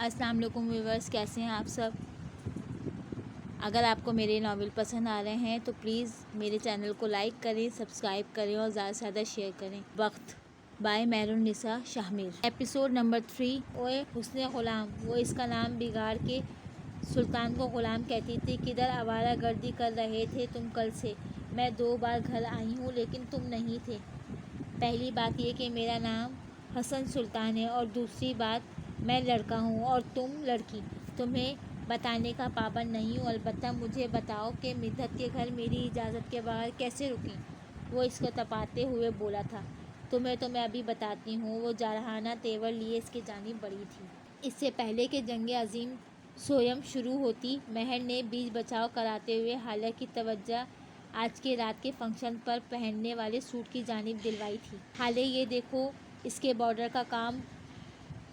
السلام علیکم ویورز، کیسے ہیں آپ سب؟ اگر آپ کو میرے ناول پسند آ رہے ہیں تو پلیز میرے چینل کو لائک کریں، سبسکرائب کریں اور زیادہ سے زیادہ شیئر کریں۔ وقت بائی مہر النساء شاہ میر۔ Episode number 3۔ اوے حسن غلام، وہ اس کا نام بگاڑ کے سلطان کو غلام کہتی تھی۔ کدھر آوارہ گردی کر رہے تھے تم کل سے؟ میں 2 بار گھر آئی ہوں لیکن تم نہیں تھے۔ پہلی بات یہ کہ میرا نام حسن سلطان ہے اور دوسری بات میں لڑکا ہوں اور تم لڑکی۔ تمہیں بتانے کا پابند نہیں ہوں، البتہ مجھے بتاؤ کہ مدحت کے گھر میری اجازت کے بغیر کیسے رکیں؟ وہ اس کو تپاتے ہوئے بولا تھا۔ تمہیں تو میں ابھی بتاتی ہوں۔ وہ جارحانہ تیور لیے اس کی جانب بڑھی تھی۔ اس سے پہلے کہ جنگ عظیم سوئم شروع ہوتی، مہر نے بیچ بچاؤ کراتے ہوئے حالیہ کی توجہ آج کے رات کے فنکشن پر پہننے والے سوٹ کی جانب دلوائی تھی۔ حالیہ، یہ دیکھو، اس کے بارڈر کا کام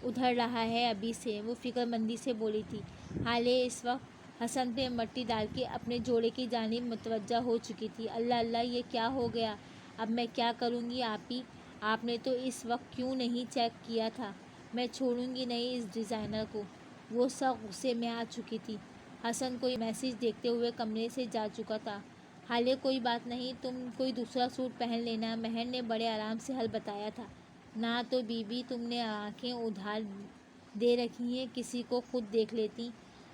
ادھر رہا ہے ابھی سے، وہ فکر مندی سے بولی تھی۔ حالیہ اس وقت حسن پہ مٹی ڈال کے اپنے جوڑے کی جانب متوجہ ہو چکی تھی۔ اللہ اللہ، یہ کیا ہو گیا؟ اب میں کیا کروں گی آپی؟ آپ نے تو اس وقت کیوں نہیں چیک کیا تھا؟ میں چھوڑوں گی نہیں اس ڈیزائنر کو۔ وہ سخت غصے میں آ چکی تھی۔ حسن کوئی میسج دیکھتے ہوئے کمرے سے جا چکا تھا۔ حالیہ، کوئی بات نہیں، تم کوئی دوسرا سوٹ پہن لینا، مہر نے بڑے آرام سے حل بتایا تھا۔ نہ تو بی بی، تم نے آنکھیں ادھار دے رکھی ہیں، کسی کو خود دیکھ لیتی۔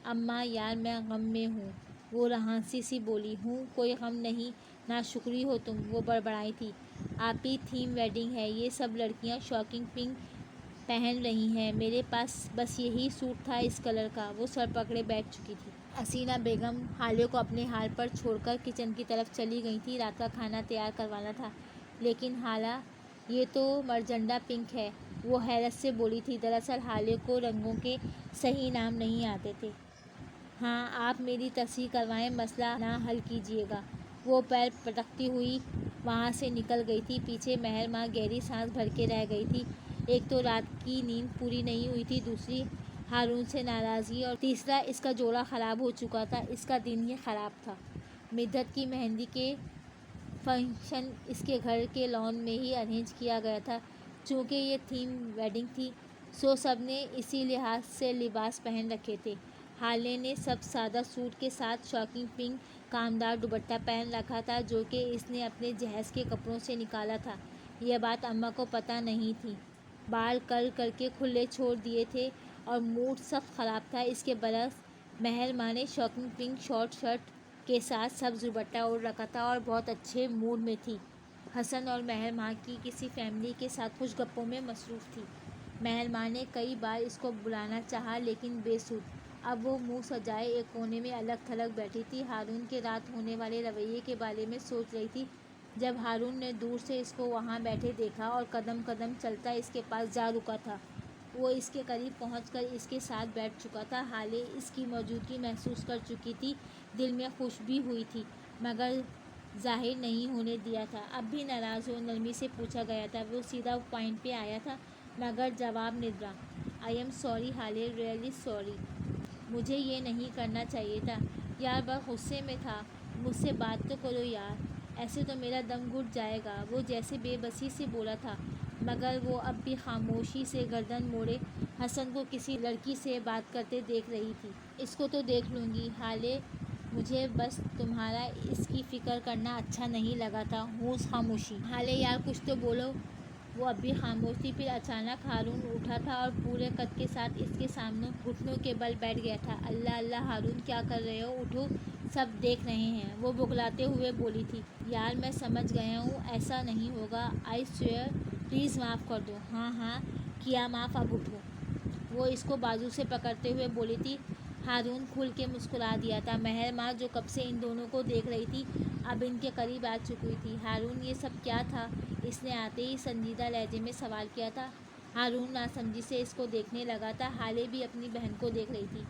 اماں یار، میں غم میں ہوں، وہ رہانسی سی بولی۔ ہوں، کوئی غم نہیں، ناشکری ہو تم، وہ بڑبڑائی تھی۔ آپی، تھیم ویڈنگ ہے، یہ سب لڑکیاں شاکنگ پنک پہن رہی ہیں، میرے پاس بس یہی سوٹ تھا اس کلر کا۔ وہ سر پکڑے بیٹھ چکی تھی۔ حسینہ بیگم حالیہ کو اپنے حال پر چھوڑ کر کچن کی طرف چلی گئی تھی۔ رات کا کھانا تیار کروانا تھا۔ لیکن حالہ، یہ تو مرجنڈا پنک ہے، وہ حیرت سے بولی تھی۔ دراصل حالیہ کو رنگوں کے صحیح نام نہیں آتے تھے۔ ہاں، آپ میری تصحیح کروائیں، مسئلہ نہ حل کیجیے گا۔ وہ پیر پٹکتی ہوئی وہاں سے نکل گئی تھی۔ پیچھے مہر ماں گہری سانس بھر کے رہ گئی تھی۔ ایک تو رات کی نیند پوری نہیں ہوئی تھی، دوسری ہارون سے ناراضگی، اور تیسرا اس کا جوڑا خراب ہو چکا تھا۔ اس کا دن ہی خراب تھا۔ مدحت کی مہندی کے فنکشن اس کے گھر کے لان میں ہی ارینج کیا گیا تھا۔ چونکہ یہ تھیم ویڈنگ تھی، سو سب نے اسی لحاظ سے لباس پہن رکھے تھے۔ حالیہ نے سب سادہ سوٹ کے ساتھ شاکنگ پنک کامدار دوپٹہ پہن رکھا تھا، جو کہ اس نے اپنے جہیز کے کپڑوں سے نکالا تھا۔ یہ بات اماں کو پتہ نہیں تھی۔ بال کرل کر کے کھلے چھوڑ دیے تھے اور موڈ سخت خراب تھا۔ اس کے برعکس مہر ماں نے شاکنگ پنک شارٹ شرٹ کے ساتھ سبز دوپٹہ اوڑھ رکھا تھا اور بہت اچھے موڈ میں تھی۔ حسن اور مہر ماں کی کسی فیملی کے ساتھ خوش گپوں میں مصروف تھی۔ مہر ماں نے کئی بار اس کو بلانا چاہا لیکن بے سود۔ اب وہ منہ سجائے ایک کونے میں الگ تھلگ بیٹھی تھی۔ ہارون کے رات ہونے والے رویے کے بارے میں سوچ رہی تھی جب ہارون نے دور سے اس کو وہاں بیٹھے دیکھا اور قدم قدم چلتا اس کے پاس جا رکا تھا۔ وہ اس کے قریب پہنچ کر اس کے ساتھ بیٹھ چکا تھا۔ حالیہ اس کی موجودگی محسوس کر چکی تھی، دل میں خوش بھی ہوئی تھی، مگر ظاہر نہیں ہونے دیا تھا۔ اب بھی ناراض ہو؟ نرمی سے پوچھا گیا تھا۔ وہ سیدھا پوائنٹ پہ آیا تھا، مگر جواب ندرا۔ آئی ایم سوری حالیہ، ریئلی سوری۔ مجھے یہ نہیں کرنا چاہیے تھا یار، بس غصے میں تھا۔ مجھ سے بات تو کرو یار، ایسے تو میرا دم گھٹ جائے گا۔ وہ جیسے بے بسی سے بولا تھا، مگر وہ اب بھی خاموشی سے گردن موڑے حسن کو کسی لڑکی سے بات کرتے دیکھ رہی تھی۔ اس کو تو دیکھ لوں گی حالیہ، مجھے بس تمہارا اس کی فکر کرنا اچھا نہیں لگا تھا۔ خاموشی۔ حالیہ، یار کچھ تو بولو۔ وہ اب بھی خاموش تھی۔ پھر اچانک ہارون اٹھا تھا اور پورے قد کے ساتھ اس کے سامنے گھٹنوں کے بل بیٹھ گیا تھا۔ اللہ اللہ ہارون، کیا کر رہے ہو؟ اٹھو، سب دیکھ رہے ہیں۔ وہ بغلاتے ہوئے بولی تھی۔ یار میں سمجھ گیا ہوں، ایسا نہیں ہوگا، آئی سویئر، پلیز معاف کر دو۔ ہاں ہاں کیا معاف، اب اٹھو۔ وہ اس کو بازو سے پکڑتے ہوئے بولی تھی۔ ہارون کھل کے مسکرا دیا تھا۔ مہر ماں جو کب سے ان دونوں کو دیکھ رہی تھی، اب ان کے قریب آ چکی تھی۔ ہارون، یہ سب کیا تھا؟ اس نے آتے ہی سنجیدہ لہجے میں سوال کیا تھا۔ ہارون ناسمجھی سے اس کو دیکھنے لگا تھا۔ حالیہ بھی اپنی بہن کو دیکھ رہی تھی۔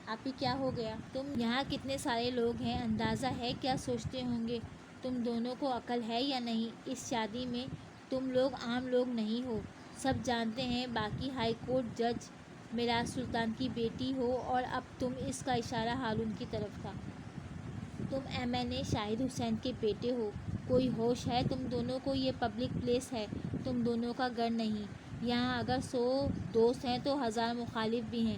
آپی، کیا ہو گیا؟ تم یہاں کتنے سارے لوگ ہیں، اندازہ ہے کیا سوچتے ہوں گے؟ تم دونوں کو عقل ہے یا نہیں؟ اس شادی میں تم لوگ عام لوگ نہیں ہو، سب جانتے ہیں۔ باقی ہائی کورٹ جج میراث سلطان کی بیٹی ہو، اور اب تم، اس کا اشارہ ہارون کی طرف تھا، تم ایم این اے شاہد حسین کے بیٹے ہو۔ کوئی ہوش ہے تم دونوں کو؟ یہ پبلک پلیس ہے، تم دونوں کا گھر نہیں۔ یہاں اگر 100 دوست ہیں تو 1000 مخالف بھی ہیں۔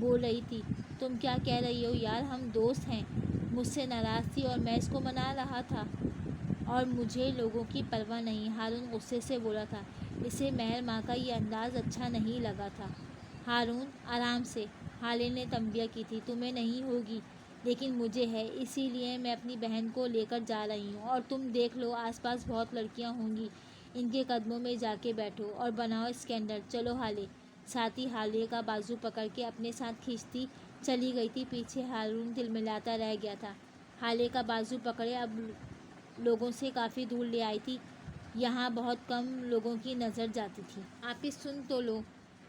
بول رہی تھی، تم کیا کہہ رہی ہو یار، ہم دوست ہیں۔ مجھ سے ناراض تھی اور میں اس کو منا رہا تھا اور مجھے لوگوں کی پرواہ نہیں۔ ہارون غصے سے بولا تھا۔ اسے مہر ماں کا یہ انداز اچھا نہیں لگا تھا۔ ہارون آرام سے، ہالے نے تنبیہ کی تھی، تمہیں نہیں ہوگی لیکن مجھے ہے، اسی لیے میں اپنی بہن کو لے کر جا رہی ہوں، اور تم دیکھ لو آس پاس بہت لڑکیاں ہوں گی، ان کے قدموں میں جا کے بیٹھو اور بناؤ اسکینڈل، چلو ہالے۔ ساتھی ہالے کا بازو پکڑ کے اپنے ساتھ کھینچتی چلی گئی تھی۔ پیچھے ہارون تلملاتا رہ گیا تھا۔ ہالے کا بازو پکڑے اب لوگوں سے کافی دور لے آئی تھی، یہاں بہت کم لوگوں کی نظر جاتی تھی۔ آپ ہی سن تو لو،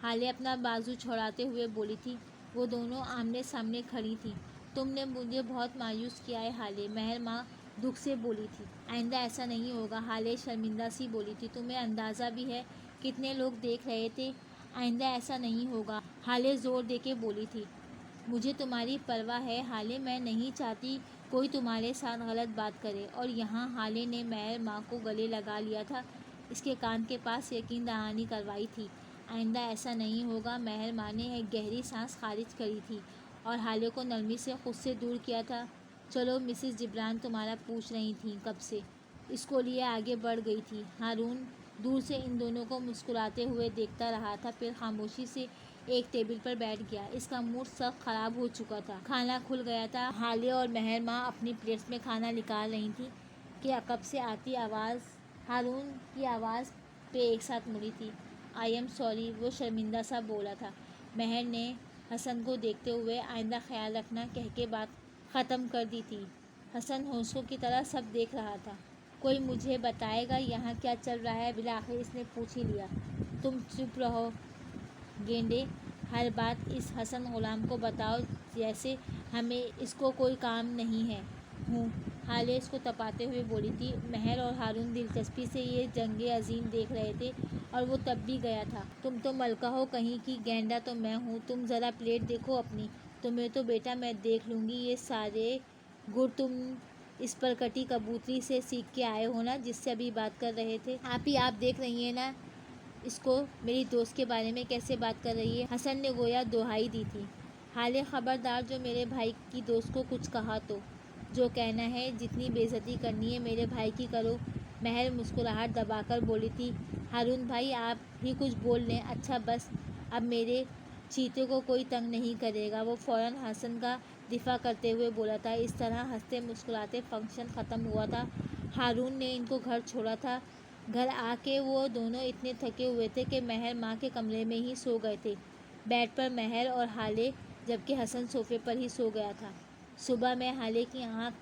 ہالے اپنا بازو چھڑاتے ہوئے بولی تھی۔ وہ دونوں آمنے سامنے کھڑی تھیں۔ تم نے مجھے بہت مایوس کیا ہے ہالے، مہر ماں دکھ سے بولی تھی۔ آئندہ ایسا نہیں ہوگا، ہالے شرمندہ سی بولی تھی۔ تمہیں اندازہ بھی ہے کتنے لوگ دیکھ رہے تھے، آئندہ ایسا نہیں ہوگا، ہالے زور دے کے بولی تھی۔ مجھے تمہاری پرواہ ہے ہالے، میں نہیں چاہتی کوئی تمہارے ساتھ غلط بات کرے۔ اور یہاں ہالے نے مہر ماں کو گلے لگا لیا تھا، اس کے کان کے پاس یقین دہانی کروائی تھی۔ آئندہ ایسا نہیں ہوگا۔ مہر ماں نے ایک گہری سانس خارج کری تھی اور ہالے کو نرمی سے خود سے دور کیا تھا۔ چلو مسز جبران تمہارا پوچھ رہی تھیں کب سے، اس کو لیے آگے بڑھ گئی تھی۔ ہارون دور سے ان دونوں کو مسکراتے ہوئے دیکھتا رہا تھا، پھر خاموشی سے ایک ٹیبل پر بیٹھ گیا۔ اس کا موڈ سخت خراب ہو چکا تھا۔ کھانا کھل گیا تھا۔ ہالے اور مہر ماں اپنی پلیٹس میں کھانا نکال رہی تھیں کہ عقب سے آتی آواز ہارون کی آواز پہ ایک ساتھ مڑی تھی۔ آئی ایم سوری، وہ شرمندہ سا بولا تھا۔ مہر نے حسن کو دیکھتے ہوئے آئندہ خیال رکھنا کہہ کے بات ختم کر دی تھی۔ حسن ہوشوں کی طرح سب دیکھ رہا تھا۔ کوئی مجھے بتائے گا یہاں کیا چل رہا ہے، بالآخر اس نے پوچھ ہی لیا۔ تم چپ رہو گینڈے، ہر بات اس حسن غلام کو بتاؤ جیسے ہمیں اس کو کوئی کام نہیں ہے۔ ہوں، ہالے اس کو تپاتے ہوئے بولی تھی۔ مہر اور ہارون دلچسپی سے یہ جنگ عظیم دیکھ رہے تھے اور وہ تب بھی گیا تھا۔ تم تو ملکہ ہو کہیں کی، گینڈا تو میں ہوں، تم ذرا پلیٹ دیکھو اپنی۔ تمہیں تو بیٹا میں دیکھ لوں گی، یہ سارے گڑ تم اس پر کٹی کبوتری سے سیکھ کے آئے ہو نا، جس سے ابھی بات کر رہے تھے۔ آپ دیکھ رہی ہیں نا اس کو میری دوست کے بارے میں کیسے بات کر رہی ہے۔ حسن نے گویا دہائی دی تھی۔ ہالے خبردار، جو میرے بھائی کی دوست کو کچھ کہا تو جو کہنا ہے، جتنی بے عزتی کرنی ہے میرے بھائی کی کرو۔ مہر مسکراہٹ دبا کر بولی تھی۔ ہارون بھائی آپ ہی کچھ بول لیں۔ اچھا بس، اب میرے چیتے کو کوئی تنگ نہیں کرے گا، وہ فوراً حسن کا دفاع کرتے ہوئے بولا تھا۔ اس طرح ہنستے مسکراتے فنکشن ختم ہوا تھا۔ ہارون نے ان کو گھر چھوڑا تھا۔ گھر آ کے وہ دونوں اتنے تھکے ہوئے تھے کہ مہر ماں کے کمرے میں ہی سو گئے تھے، بیڈ پر مہر اور ہالے، جبکہ حسن صوفے پر ہی سو گیا تھا۔ صبح میں ہالے کی آنکھ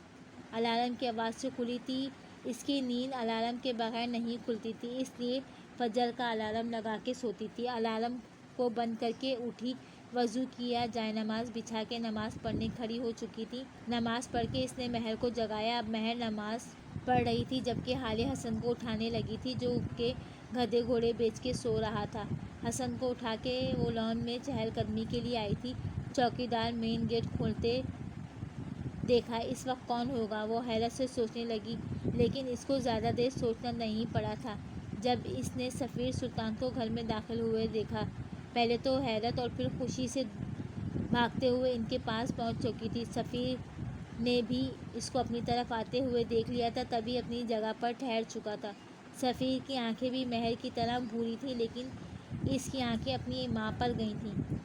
الارم کی آواز سے کھلی تھی۔ اس کی نیند الارم کے بغیر نہیں کھلتی تھی، اس لیے فجر کا الارم لگا کے سوتی تھی۔ الارم کو بند کر کے اٹھی، وضو کیا، جائے نماز بچھا کے نماز پڑھنے کھڑی ہو چکی تھی۔ نماز پڑھ کے اس نے مہر کو جگایا۔ اب مہر نماز پڑھ رہی تھی جبکہ ہالے حسن کو اٹھانے لگی تھی، جو اٹھ کے گدھے گھوڑے بیچ کے سو رہا تھا۔ حسن کو اٹھا کے وہ لان میں چہل قدمی کے لیے آئی تھی۔ چوکیدار مین گیٹ کھولتے دیکھا، اس وقت کون ہوگا، وہ حیرت سے سوچنے لگی، لیکن اس کو زیادہ دیر سوچنا نہیں پڑا تھا جب اس نے سفیر سلطان کو گھر میں داخل ہوئے دیکھا۔ پہلے تو حیرت اور پھر خوشی سے بھاگتے ہوئے ان کے پاس پہنچ چکی تھی۔ سفیر نے بھی اس کو اپنی طرف آتے ہوئے دیکھ لیا تھا، تبھی اپنی جگہ پر ٹھہر چکا تھا۔ سفیر کی آنکھیں بھی مہر کی طرح بھوری تھیں، لیکن اس کی آنکھیں اپنی ماں پر گئی تھیں۔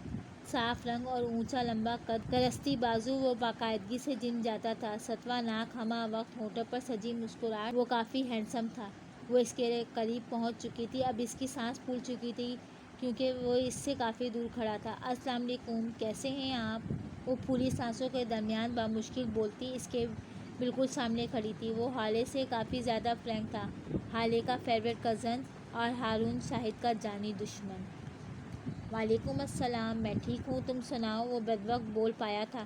صاف رنگ اور اونچا لمبا قد، کرستی بازو، وہ باقاعدگی سے جم جاتا تھا۔ ستواں ناک، ہمہ وقت ہونٹوں پر سجی مسکراہٹ، وہ کافی ہینڈسم تھا۔ وہ اس کے قریب پہنچ چکی تھی، اب اس کی سانس پھول چکی تھی کیونکہ وہ اس سے کافی دور کھڑا تھا۔ السلام علیکم، کیسے ہیں آپ؟ وہ پھولی سانسوں کے درمیان بامشکل بولتی اس کے بالکل سامنے کھڑی تھی۔ وہ ہالے سے کافی زیادہ فرینک تھا، ہالے کا فیوریٹ کزن اور ہارون شاہد کا جانی دشمن۔ وعلیکم السلام، میں ٹھیک ہوں، تم سناؤ؟ وہ بدوقت بول پایا تھا۔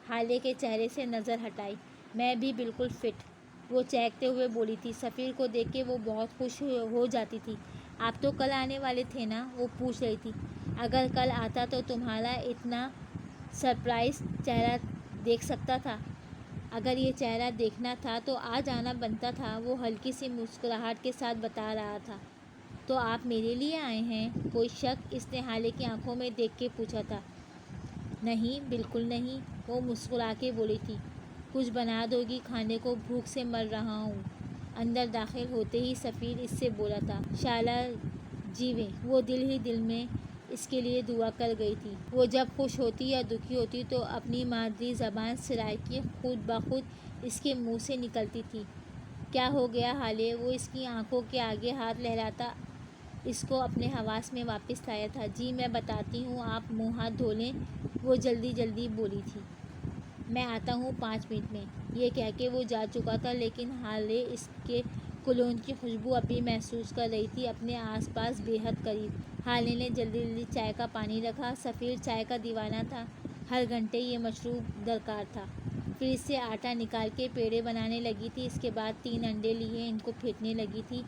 ہالے کے چہرے سے نظر ہٹائی۔ میں بھی بالکل فٹ، وہ چہکتے ہوئے بولی تھی۔ سفیر کو دیکھ کے وہ بہت خوش ہو جاتی تھی۔ آپ تو کل آنے والے تھے نا؟ وہ پوچھ رہی تھی۔ اگر کل آتا تو تمہارا اتنا سرپرائز چہرہ دیکھ سکتا تھا؟ اگر یہ چہرہ دیکھنا تھا تو آج آنا بنتا تھا، وہ ہلکی سی مسکراہٹ کے ساتھ بتا رہا تھا۔ تو آپ میرے لیے آئے ہیں؟ کوئی شک اس نے حالے کی آنکھوں میں دیکھ کے پوچھا تھا۔ نہیں، بالکل نہیں، وہ مسکرا کے بولی تھی۔ کچھ بنا دو گی کھانے کو، بھوک سے مر رہا ہوں۔ اندر داخل ہوتے ہی سفیر اس سے بولا تھا، شالا جیوے۔ وہ دل ہی دل میں اس کے لیے دعا کر گئی تھی۔ وہ جب خوش ہوتی یا دکھی ہوتی تو اپنی مادری زبان سرائکی خود بخود اس کے منہ سے نکلتی تھی۔ کیا ہو گیا حالے؟ وہ اس کی آنکھوں کے آگے ہاتھ لہراتا اس کو اپنے حواس میں واپس لایا تھا۔ جی میں بتاتی ہوں، آپ منہ ہاتھ دھو لیں، وہ جلدی جلدی بولی تھی۔ میں آتا ہوں 5 منٹ میں۔ یہ کہہ کے وہ جا چکا تھا، لیکن حالے اس کے کولون کی خوشبو ابھی محسوس کر رہی تھی، اپنے آس پاس بے حد قریب۔ حالے نے جلدی جلدی چائے کا پانی رکھا۔ سفیر چائے کا دیوانہ تھا، ہر گھنٹے یہ مشروب درکار تھا۔ فریج سے آٹا نکال کے پیڑے بنانے لگی تھی۔ اس کے بعد 3 انڈے لیے ان کو پھینکنے لگی تھی۔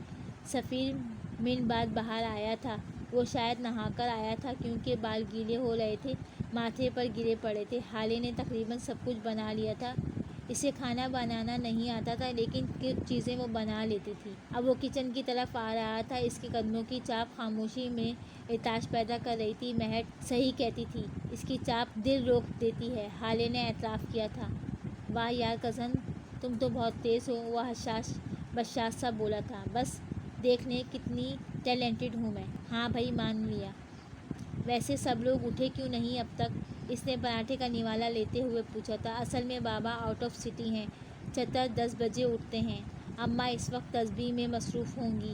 سفیر منٹ بعد باہر آیا تھا۔ وہ شاید نہا کر آیا تھا، کیونکہ بال گیلے ہو رہے تھے، ماتھے پر گرے پڑے تھے۔ حالے نے تقریباً سب کچھ بنا لیا تھا۔ اسے کھانا بنانا نہیں آتا تھا، لیکن کچھ چیزیں وہ بنا لیتی تھی۔ اب وہ کچن کی طرف آ رہا تھا۔ اس کے قدموں کی چاپ خاموشی میں ارتعاش پیدا کر رہی تھی۔ مہر صحیح کہتی تھی، اس کی چاپ دل روک دیتی ہے، حالے نے اعتراف کیا تھا۔ واہ یار کزن، تم تو بہت تیز ہو، وہ حساس بشاش سا بولا تھا۔ بس دیکھ لیں کتنی ٹیلنٹڈ ہوں میں۔ ہاں بھائی، مان لیا۔ ویسے سب لوگ اٹھے کیوں نہیں اب تک؟ اس نے پراٹھے کا نوالا لیتے ہوئے پوچھا تھا۔ اصل میں بابا آؤٹ آف سٹی ہیں، چچا 10 بجے اٹھتے ہیں، اماں اس وقت تسبیح میں مصروف ہوں گی،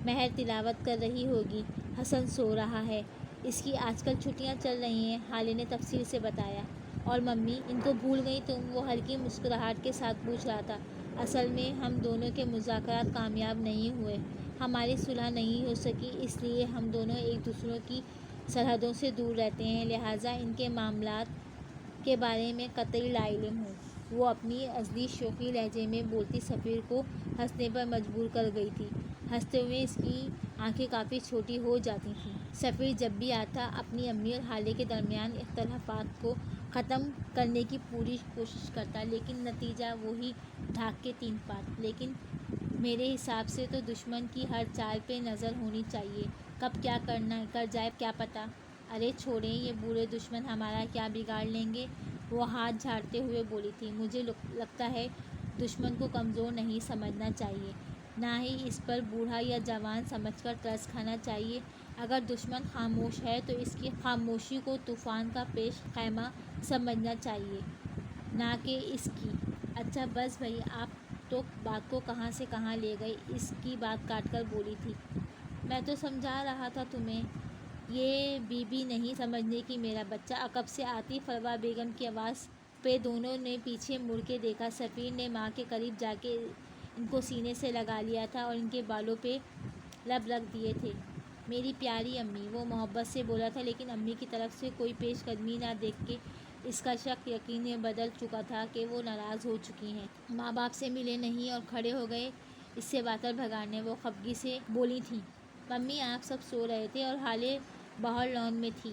مہر تلاوت کر رہی ہوگی، حسن سو رہا ہے، اس کی آج کل چھٹیاں چل رہی ہیں، حالے نے تفصیل سے بتایا۔ اور ممی، ان کو بھول گئی تم؟ وہ ہلکی مسکراہٹ کے ساتھ پوچھ رہا تھا۔ اصل میں ہم دونوں کے مذاکرات کامیاب نہیں ہوئے، ہماری صلح نہیں ہو سکی، اس لیے ہم دونوں ایک دوسرے کی سرحدوں سے دور رہتے ہیں، لہٰذا ان کے معاملات کے بارے میں قطعی لا علم ہوں۔ وہ اپنی ازلی شوخی لہجے میں بولتی سفیر کو ہنسنے پر مجبور کر گئی تھی۔ ہنستے ہوئے اس کی آنکھیں کافی چھوٹی ہو جاتی تھیں۔ سفیر جب بھی آتا اپنی امی اور حالے کے درمیان اختلافات کو ختم کرنے کی پوری کوشش کرتا، لیکن نتیجہ وہی ڈھاک کے 3 پات۔ لیکن میرے حساب سے تو دشمن کی ہر چال پہ نظر ہونی چاہیے، کب کیا کر جائے کیا پتہ۔ ارے چھوڑیں، یہ بوڑھے دشمن ہمارا کیا بگاڑ لیں گے، وہ ہاتھ جھاڑتے ہوئے بولی تھی۔ مجھے لگتا ہے دشمن کو کمزور نہیں سمجھنا چاہیے، نہ ہی اس پر بوڑھا یا جوان سمجھ کر ترس کھانا چاہیے۔ اگر دشمن خاموش ہے تو اس کی خاموشی کو طوفان کا پیش خیمہ سمجھنا چاہیے، نہ کہ اس کی۔ اچھا بس بھائی، آپ تو بات کو کہاں سے کہاں لے گئے، اس کی بات کاٹ کر بولی تھی۔ میں تو سمجھا رہا تھا تمہیں، یہ بی بی نہیں سمجھنے کی میرا بچہ۔ عقب سے آتی فروا بیگم کی آواز پہ دونوں نے پیچھے مڑ کے دیکھا۔ سفیر نے ماں کے قریب جا کے ان کو سینے سے لگا لیا تھا اور ان کے بالوں پہ لب رکھ دیے تھے۔ میری پیاری امی، وہ محبت سے بولا تھا، لیکن امی کی طرف سے کوئی پیش قدمی نہ دیکھ کے اس کا شک یقین میں بدل چکا تھا کہ وہ ناراض ہو چکی ہیں۔ ماں باپ سے ملے نہیں اور کھڑے ہو گئے اس سے باتر بھگانے۔ وہ خفگی سے بولی تھیں، ممی آپ سب سو رہے تھے اور حالے باہر لان میں تھی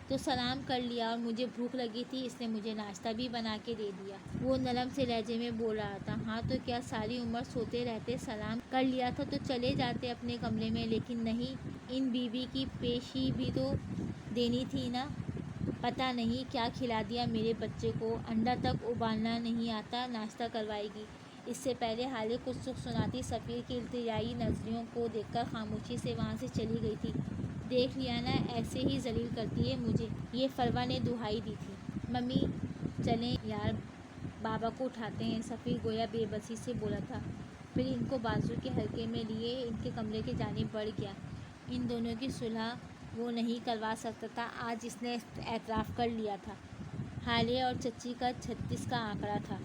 تو سلام کر لیا، اور مجھے بھوک لگی تھی، اس نے مجھے ناشتہ بھی بنا کے دے دیا۔ وہ نرم سے لہجے میں بول رہا تھا۔ ہاں تو کیا ساری عمر سوتے رہتے؟ سلام کر لیا تھا تو چلے جاتے اپنے کمرے میں، لیکن نہیں، ان بی بی کی پیشی بھی تو دینی تھی نا۔ پتہ نہیں کیا کھلا دیا میرے بچے کو، انڈا تک ابالنا نہیں آتا، ناشتہ کروائے گی۔ اس سے پہلے حالے کچھ سکھ سناتی سفیر کی التجائی نظروں کو دیکھ کر خاموشی سے وہاں سے چلی گئی تھی۔ دیکھ لیا نا، ایسے ہی ذلیل کرتی ہے مجھے، یہ فروا نے دہائی دی تھی۔ ممی چلیں یار، بابا کو اٹھاتے ہیں، سفیر گویا بے بسی سے بولا تھا، پھر ان کو بازو کے حلقے میں لیے ان کے کمرے کی جانب بڑھ گیا۔ ان دونوں کی صلح وہ نہیں کروا سکتا تھا، آج اس نے اعتراف کر لیا تھا۔ حالے اور چچی کا 36 کا آنکڑا تھا،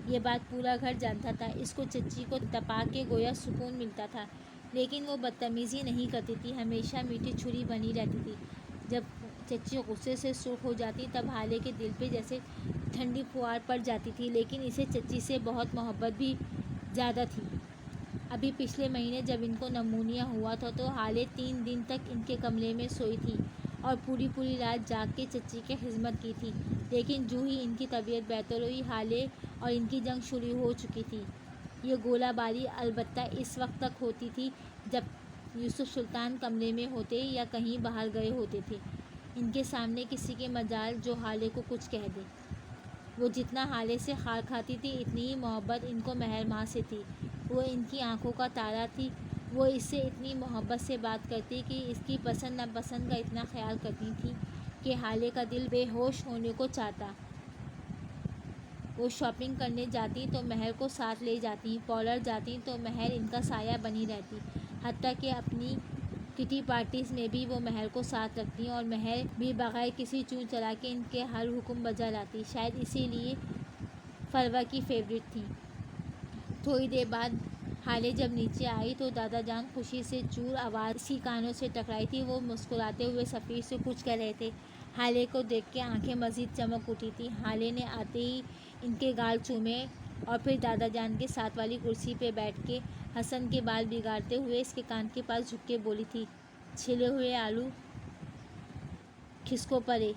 یہ بات پورا گھر جانتا تھا۔ اس کو چچی کو تپا کے گویا سکون ملتا تھا، لیکن وہ بدتمیزی نہیں کرتی تھی، ہمیشہ میٹھی چھری بنی رہتی تھی۔ جب چچی غصے سے سرخ ہو جاتی تب حالے کے دل پہ جیسے ٹھنڈی پھوار پڑ جاتی تھی، لیکن اسے چچی سے بہت محبت بھی زیادہ تھی۔ ابھی پچھلے مہینے جب ان کو نمونیا ہوا تھا تو حالے 3 دن تک ان کے کمرے میں سوئی تھی اور پوری رات جاگ کے چچی کی خدمت کی تھی، لیکن جو ہی ان کی طبیعت بہتر ہوئی، حالے اور ان کی جنگ شروع ہو چکی تھی۔ یہ گولہ باری البتہ اس وقت تک ہوتی تھی جب یوسف سلطان کمرے میں ہوتے یا کہیں باہر گئے ہوتے تھے۔ ان کے سامنے کسی کے مجال جو حالے کو کچھ کہہ دے۔ وہ جتنا حالے سے خار کھاتی تھی اتنی ہی محبت ان کو مہر ماں سے تھی۔ وہ ان کی آنکھوں کا تارا تھی۔ وہ اس سے اتنی محبت سے بات کرتی کہ اس کی پسند ناپسند کا اتنا خیال کرتی تھی کہ حالے کا دل بے ہوش ہونے کو چاہتا۔ وہ شاپنگ کرنے جاتی تو مہر کو ساتھ لے جاتی، پارلر جاتی تو مہر ان کا سایہ بنی رہتی، حتیٰ کہ اپنی کٹی پارٹیز میں بھی وہ مہر کو ساتھ رکھتی اور مہر بھی بغیر کسی چوں چلا کے ان کے ہر حکم بجا لاتی۔ شاید اسی لیے فروا کی فیورٹ تھی۔ تھوڑی دیر بعد حالے جب نیچے آئی تو دادا جان خوشی سے چور آواز اس کی کانوں سے ٹکرائی تھی۔ وہ مسکراتے ہوئے سفیر سے کچھ کہہ رہے تھے۔ حالے کو دیکھ کے آنکھیں مزید چمک اٹھی تھیں۔ حالے نے آتے ہی ان کے گال چومے اور پھر دادا جان کے ساتھ والی کرسی پہ بیٹھ کے حسن کے بال بگاڑتے ہوئے اس کے کان کے پاس جھک کے بولی تھی، چھلے ہوئے آلو کھسکو پرے،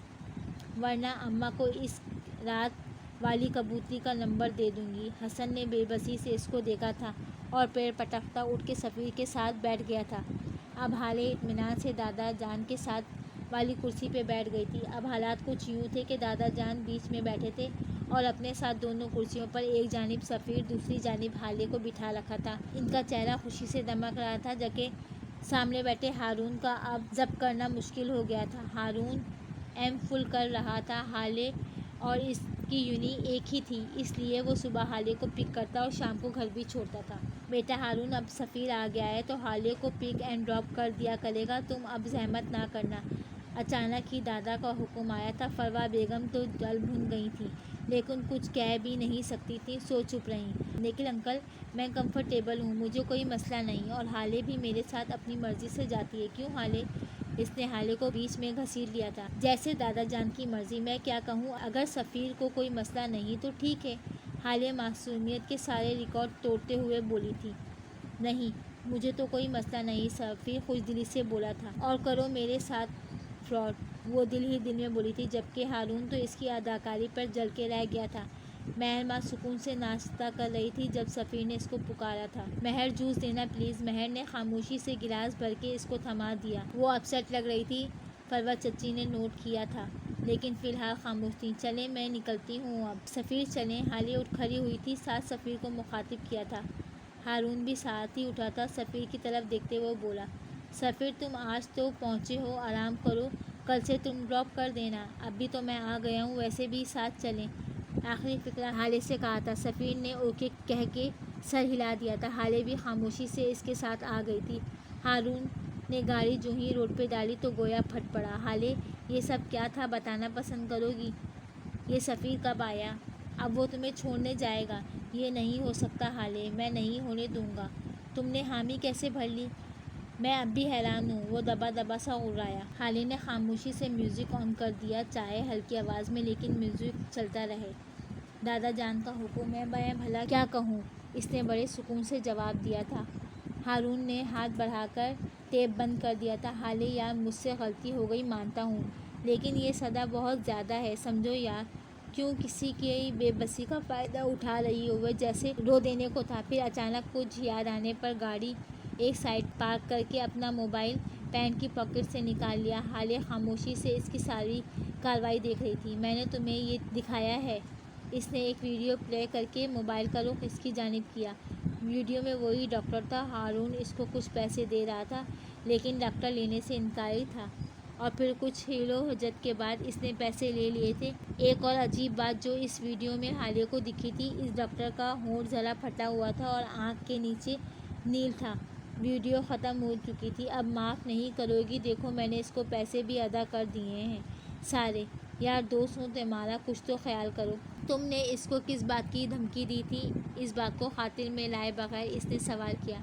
ورنہ اماں کو اس رات والی کبوتری کا نمبر دے دوں گی۔ حسن نے بے بسی سے اس کو دیکھا تھا اور پیر پٹکتا اٹھ کے سفیر کے ساتھ بیٹھ گیا تھا۔ اب حالے اطمینان سے دادا جان کے ساتھ والی کرسی پہ بیٹھ گئی تھی۔ اب حالات کچھ یوں تھے کہ دادا جان بیچ میں بیٹھے تھے اور اپنے ساتھ دونوں کرسیوں پر ایک جانب سفیر دوسری جانب حالے کو بٹھا رکھا تھا۔ ان کا چہرہ خوشی سے دمک رہا تھا، جبکہ سامنے بیٹھے ہارون کا اب ضبط کرنا مشکل ہو گیا تھا۔ ہارون ایم فل کر رہا تھا۔ حالے اور اس کی یونی ایک ہی تھی، اس لیے وہ صبح حالے کو پک کرتا اور شام کو گھر بھی چھوڑتا تھا۔ بیٹا ہارون، اب سفیر آ گیا ہے تو حالے کو پک اینڈ ڈراپ کر دیا کرے گا، تم اب زحمت نہ کرنا۔ اچانک ہی دادا کا حکم آیا تھا۔ فروا بیگم تو جل بھن گئی تھیں، لیکن کچھ کہہ بھی نہیں سکتی تھیں، سو چپ رہیں۔ لیکن انکل، میں کمفرٹیبل ہوں، مجھے کوئی مسئلہ نہیں، اور حالے بھی میرے ساتھ اپنی مرضی سے جاتی ہے۔ کیوں حالے؟ اس نے حالے کو بیچ میں گھسیٹ لیا تھا۔ جیسے دادا جان کی مرضی، میں کیا کہوں؟ اگر سفیر کو کوئی مسئلہ نہیں تو ٹھیک ہے۔ حالے معصومیت کے سارے ریکارڈ توڑتے ہوئے بولی تھی۔ نہیں، مجھے تو کوئی مسئلہ نہیں، سفیر خوش دلی سے بولا تھا۔ اور کرو میرے ساتھ فراڈ، وہ دل ہی دل میں بولی تھی، جبکہ ہارون تو اس کی اداکاری پر جل کے رہ گیا تھا۔ مہر ماں سکون سے ناشتہ کر رہی تھی جب سفیر نے اس کو پکارا تھا۔ مہر، جوس دینا پلیز۔ مہر نے خاموشی سے گلاس بھر کے اس کو تھما دیا۔ وہ اپسیٹ لگ رہی تھی، فروا چچی نے نوٹ کیا تھا، لیکن فی الحال خاموش تھی۔ چلیں، میں نکلتی ہوں اب۔ سفیر چلیں؟ حالے اٹھ کھڑی ہوئی تھی، ساتھ سفیر کو مخاطب کیا تھا۔ ہارون بھی ساتھ ہی اٹھا تھا۔ سفیر کی طرف دیکھتے ہوئے بولا، سفیر تم آج تو پہنچے ہو، آرام کرو، کل سے تم ڈراپ کر دینا۔ اب بھی تو میں آ گیا ہوں، ویسے بھی ساتھ چلیں۔ آخری فقرہ حالے سے کہا تھا۔ سفیر نے اوکے کہہ کے سر ہلا دیا تھا۔ حالے بھی خاموشی سے اس کے ساتھ آ گئی تھی۔ ہارون نے گاڑی جو ہی روڈ پہ ڈالی تو گویا پھٹ پڑا۔ حالے، یہ سب کیا تھا، بتانا پسند کرو گی؟ یہ سفیر کب آیا؟ اب وہ تمہیں چھوڑنے جائے گا؟ یہ نہیں ہو سکتا حالے، میں نہیں ہونے دوں گا۔ تم نے حامی کیسے بھر لی؟ میں اب بھی حیران ہوں، وہ دبا دبا سا غرایا۔ حالے نے خاموشی سے میوزک آن کر دیا، چاہے ہلکی آواز میں، لیکن میوزک چلتا رہے۔ دادا جان کا حکم ہے، میں بھلا کیا کہوں؟ اس نے بڑے سکون سے جواب دیا تھا۔ ہارون نے ہاتھ بڑھا کر ٹیپ بند کر دیا تھا۔ حالے، یار مجھ سے غلطی ہو گئی، مانتا ہوں، لیکن یہ صدا بہت زیادہ ہے، سمجھو یار۔ کیوں کسی کی بے بسی کا فائدہ اٹھا رہی ہو؟ وہ جیسے رو دینے کو تھا، پھر اچانک کچھ یاد آنے پر گاڑی ایک سائڈ پارک کر کے اپنا موبائل پینٹ کی پاکٹ سے نکال لیا۔ حالے خاموشی سے اس کی ساری کارروائی دیکھ رہی تھی۔ میں نے تمہیں یہ دکھایا ہے؟ اس نے ایک ویڈیو پلے کر کے موبائل کا رخ اس کی جانب کیا۔ ویڈیو میں وہی ڈاکٹر تھا۔ ہارون اس کو کچھ پیسے دے رہا تھا، لیکن ڈاکٹر لینے سے انکاری تھا، اور پھر کچھ ہیل و حجت کے بعد اس نے پیسے لے لیے تھے۔ ایک اور عجیب بات جو اس ویڈیو میں حالے کو دکھی تھی، اس ڈاکٹر کا ہونٹ ذرا پھٹا ہوا تھا اور آنکھ کے نیچے نیل تھا۔ ویڈیو ختم ہو چکی تھی۔ اب معاف نہیں کرو گی؟ دیکھو، میں نے اس کو پیسے بھی ادا کر دیے ہیں سارے۔ یار دوست ہوں تمہارا، کچھ تو خیال کرو۔ تم نے اس کو کس بات کی دھمکی دی تھی؟ اس بات کو خاطر میں لائے بغیر اس نے سوال کیا۔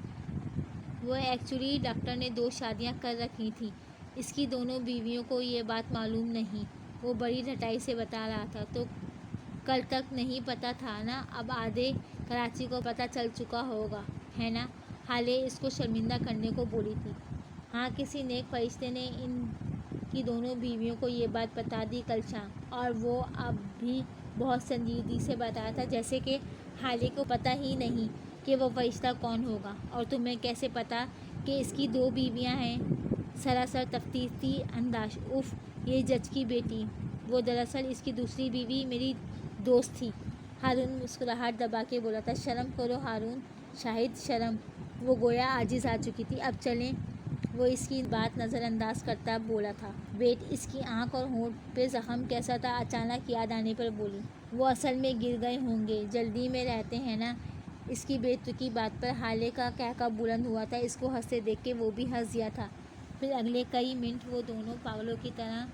وہ ایکچولی ڈاکٹر نے 2 شادیاں کر رکھی تھیں، اس کی دونوں بیویوں کو یہ بات معلوم نہیں، وہ بڑی ڈھٹائی سے بتا رہا تھا۔ تو کل تک نہیں پتہ تھا نا؟ اب آدھے کراچی کو پتہ چل چکا ہوگا، ہے نا؟ حالے اس کو شرمندہ کرنے کو بولی تھی۔ ہاں، کسی نیک فرشتے نے ان کی دونوں بیویوں کو یہ بات بتا دی کل شام، اور وہ اب بھی بہت سنجیدگی سے بتا رہا تھا، جیسے کہ حالے کو پتہ ہی نہیں کہ وہ فرشتہ کون ہوگا۔ اور تمہیں کیسے پتہ کہ اس کی 2 بیویاں ہیں۔ سراسر تفتیشی انداز، اف یہ جج کی بیٹی، وہ دراصل اس کی دوسری بیوی میری دوست تھی۔ ہارون مسکراہٹ دبا کے بولا تھا۔ شرم کرو ہارون شاہد، شرم۔ وہ گویا عاجز آ چکی تھی۔ اب چلیں، وہ اس کی بات نظر انداز کرتا بولا تھا۔ بیٹ اس کی آنکھ اور ہونٹ پہ زخم کیسا تھا، اچانک یاد آنے پر بولی۔ وہ اصل میں گر گئے ہوں گے، جلدی میں رہتے ہیں نا۔ اس کی بے تکی بات پر حالے کا قہقہ بلند ہوا تھا۔ اس کو ہنستے دیکھ کے وہ بھی ہنس دیا تھا۔ پھر اگلے کئی منٹ وہ دونوں پاگلوں کی طرح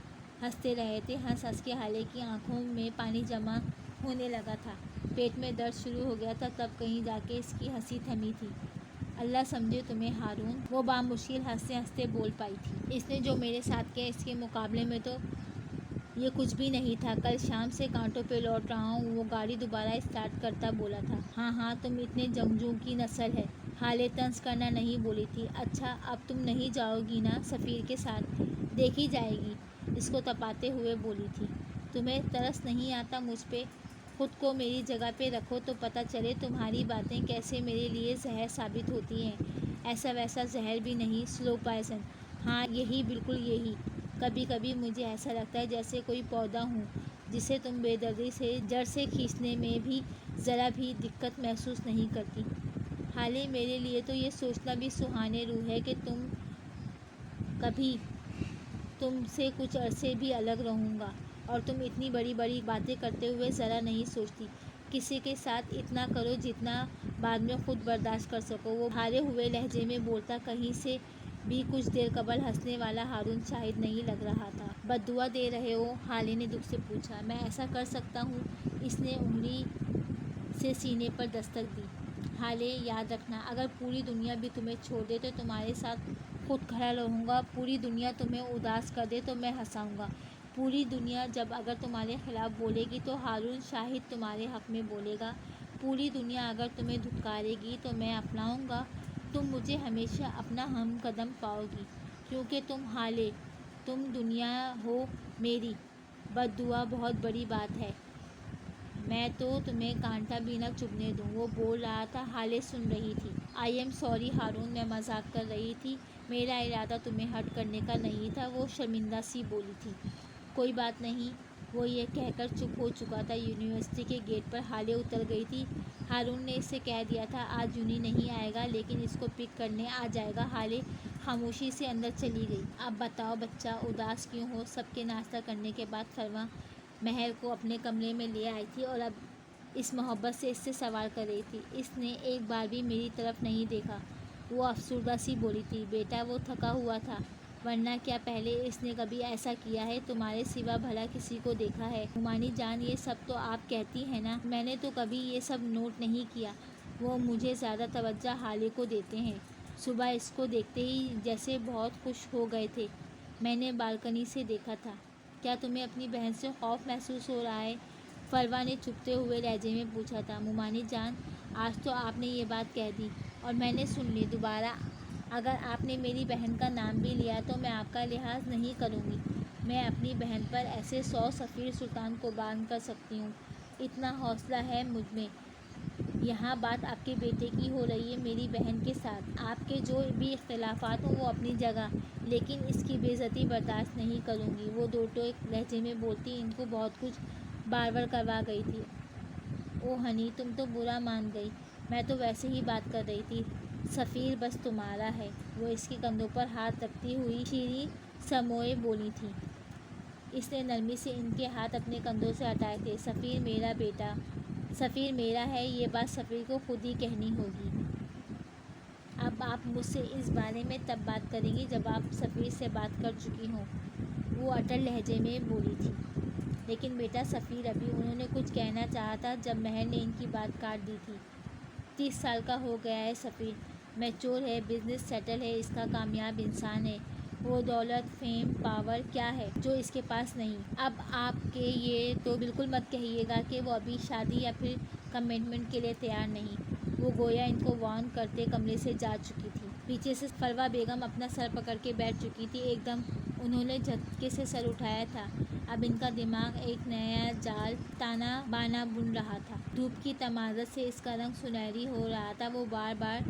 ہنستے رہے تھے۔ ہنس ہنس کے حالے کی آنکھوں میں پانی جمع ہونے لگا تھا، پیٹ میں درد شروع ہو گیا تھا، تب کہیں جا کے اس کی ہنسی تھمی تھی۔ اللہ سمجھے تمہیں ہارون، وہ بامشکل ہنستے ہنستے بول پائی تھی۔ اس نے جو میرے ساتھ کیا، اس کے مقابلے میں تو یہ کچھ بھی نہیں تھا۔ کل شام سے کانٹوں پہ لوٹ رہا ہوں۔ وہ گاڑی دوبارہ اسٹارٹ کرتا بولا تھا۔ ہاں ہاں، تم اتنے جنگجو کی نسل ہے۔ حالے طنز کرنا نہیں بولی تھی۔ اچھا اب تم نہیں جاؤ گی نا سفیر کے ساتھ؟ دیکھی جائے گی، اس کو تپاتے ہوئے بولی تھی۔ تمہیں ترس نہیں آتا مجھ پہ؟ خود کو میری جگہ پہ رکھو تو پتہ چلے تمہاری باتیں کیسے میرے لیے زہر ثابت ہوتی ہیں۔ ایسا ویسا زہر بھی نہیں، سلو پوائزن۔ ہاں یہی، بالکل یہی۔ کبھی کبھی مجھے ایسا لگتا ہے جیسے کوئی پودا ہوں جسے تم بے دردی سے جڑ سے کھینچنے میں بھی ذرا بھی دقت محسوس نہیں کرتی۔ حالے میرے لیے تو یہ سوچنا بھی سہانے روح ہے کہ کبھی تم سے کچھ عرصے بھی الگ رہوں گا، اور تم اتنی بڑی بڑی باتیں کرتے ہوئے ذرا نہیں سوچتی۔ کسی کے ساتھ اتنا کرو جتنا بعد میں خود برداشت کر سکو۔ وہ ہارے ہوئے لہجے میں بولتا، کہیں سے بھی کچھ دیر قبل ہنسنے والا ہارون شاہد نہیں لگ رہا تھا۔ بد دعا دے رہے ہو؟ حالے نے دکھ سے پوچھا۔ میں ایسا کر سکتا ہوں؟ اس نے انگلی سے سینے پر دستک دی۔ حالے یاد رکھنا، اگر پوری دنیا بھی تمہیں چھوڑ دے تو تمہارے ساتھ خود کھڑا رہوں گا۔ پوری دنیا تمہیں اداس کر دے تو میں ہنساؤں گا۔ پوری دنیا جب اگر تمہارے خلاف بولے گی تو ہارون شاہد تمہارے حق میں بولے گا۔ پوری دنیا اگر تمہیں دھتکارے گی تو میں اپناؤں گا۔ تم مجھے ہمیشہ اپنا ہم قدم پاؤ گی، کیونکہ تم حالے، تم دنیا ہو میری۔ بد دعا بہت بڑی بات ہے، میں تو تمہیں کانٹا بھی نہ چبھنے دوں۔ وہ بول رہا تھا، حالے سن رہی تھی۔ آئی ایم سوری ہارون، میں مذاق کر رہی تھی، میرا ارادہ تمہیں ہرٹ کرنے کا نہیں تھا۔ وہ شرمندہ سی بولی تھی۔ کوئی بات نہیں، وہ یہ کہہ کر چپ ہو چکا تھا۔ یونیورسٹی کے گیٹ پر حالے اتر گئی تھی۔ ہارون نے اسے کہہ دیا تھا آج یونی نہیں آئے گا، لیکن اس کو پک کرنے آ جائے گا۔ حالے خاموشی سے اندر چلی گئی۔ اب بتاؤ بچہ، اداس کیوں ہو؟ سب کے ناشتہ کرنے کے بعد فروا مہر کو اپنے کمرے میں لے آئی تھی اور اب اس محبت سے اس سے سوال کر رہی تھی۔ اس نے ایک بار بھی میری طرف نہیں دیکھا، وہ افسردہ سی بولی تھی۔ بیٹا وہ تھکا ہوا تھا، ورنہ کیا پہلے اس نے کبھی ایسا کیا ہے؟ تمہارے سوا بھلا کسی کو دیکھا ہے؟ مومانی جان، یہ سب تو آپ کہتی ہیں نا، میں نے تو کبھی یہ سب نوٹ نہیں کیا۔ وہ مجھے زیادہ توجہ حالے کو دیتے ہیں۔ صبح اس کو دیکھتے ہی جیسے بہت خوش ہو گئے تھے۔ میں نے بالکنی سے دیکھا تھا۔ کیا تمہیں اپنی بہن سے خوف محسوس ہو رہا ہے؟ فروا نے چبھتے ہوئے لہجے میں پوچھا تھا۔ مومانی جان، آج تو آپ نے یہ بات کہہ دی اور میں نے سن لی، دوبارہ اگر آپ نے میری بہن کا نام بھی لیا تو میں آپ کا لحاظ نہیں کروں گی۔ میں اپنی بہن پر ایسے 100 سفیر سلطان قربان کر سکتی ہوں، اتنا حوصلہ ہے مجھ میں۔ یہاں بات آپ کے بیٹے کی ہو رہی ہے، میری بہن کے ساتھ آپ کے جو بھی اختلافات ہوں وہ اپنی جگہ، لیکن اس کی بے عزتی برداشت نہیں کروں گی۔ وہ دو ٹوک لہجے میں بولتی، ان کو بہت کچھ بار کروا گئی تھی۔ او ہنی، تم تو برا مان گئی، میں تو ویسے ہی بات کر رہی تھی۔ سفیر بس تمہارا ہے، وہ اس کے کندھوں پر ہاتھ رکھتی ہوئی شیریں سموئے بولی تھی۔ اس نے نرمی سے ان کے ہاتھ اپنے کندھوں سے ہٹائے تھے۔ سفیر میرا بیٹا، سفیر میرا ہے، یہ بات سفیر کو خود ہی کہنی ہوگی۔ اب آپ مجھ سے اس بارے میں تب بات کریں گی جب آپ سفیر سے بات کر چکی ہوں، وہ اٹل لہجے میں بولی تھی۔ لیکن بیٹا سفیر، ابھی انہوں نے کچھ کہنا چاہا تھا جب مہر نے ان کی بات کاٹ دی تھی۔ 30 سال کا ہو گیا ہے سفیر، میچور ہے، بزنس سیٹل ہے، اس کا کامیاب انسان ہے۔ وہ دولت، فیم، پاور کیا ہے جو اس کے پاس نہیں؟ اب آپ کے یہ تو بالکل مت کہیے گا کہ وہ ابھی شادی یا پھر کمٹمنٹ کے لیے تیار نہیں۔ وہ گویا ان کو وارن کرتے کمرے سے جا چکی تھی۔ پیچھے سے فروا بیگم اپنا سر پکڑ کے بیٹھ چکی تھی۔ ایک دم انہوں نے جھٹکے سے سر اٹھایا تھا۔ اب ان کا دماغ ایک نیا جال تانا بانا بن رہا تھا۔ دھوپ کی تمازت سے اس کا رنگ سنہری ہو رہا تھا۔ وہ بار بار